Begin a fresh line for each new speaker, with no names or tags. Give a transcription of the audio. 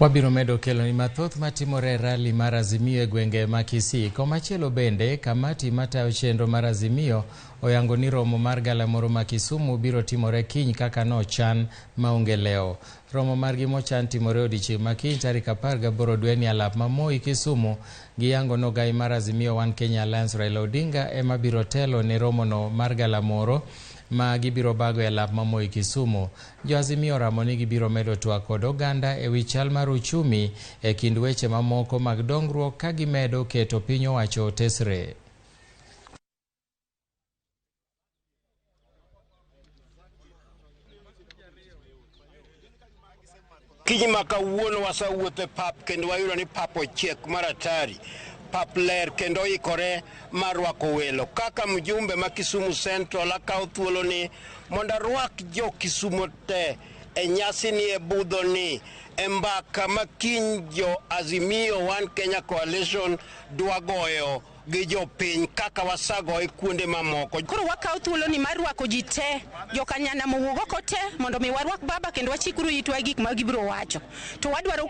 Wabiro medo kelo ni mathoth matimore rally mar Azimio e gwenge ma Kisii. Komachielo bende, kamati matayo chenro mar Azimio oyango ni romo mar galamoro ma Kisumu biro timore kiny kaka nochan maonge leo. Romo margi mochan timore odiechieng' ma kiny tarik 18 dwe ni alap ma Moi Kisumu. Giyango no gai mar Azimio One Kenya Alliance Raila Odinga ema biro telo ne romo no mar galamoro ma gibiro bago e lap ma Moi Kisumu. Jo Azimio ramo ni gibiro medo twak kod oganda e wi chal mar uchumi e kind weche mamoko mag dongruok ka gimedo keto piny owacho tesre.
Kiny ma kawuono wasawuotho e pap kendo wayudo ni pap ochiek maratari. Pap ler kendo ikore mar rwako welo. Kaka mjumbe ma Kisumu Central akawo thuolo ni mondo arwak jo Kisumu te e nyasi ni e budho ni e mbaka ma kiny jo Azimio One Kenya Coalition dwa goyo gi jo piny kaka wasago e kuonde mamoko.
Koro wakawo thuolo ni mar rwako ji te, jo kanyana mowuok oko te mondo mi warwak baba kendo wachikuru itwa gik ma gibiro wacho. To wadwaro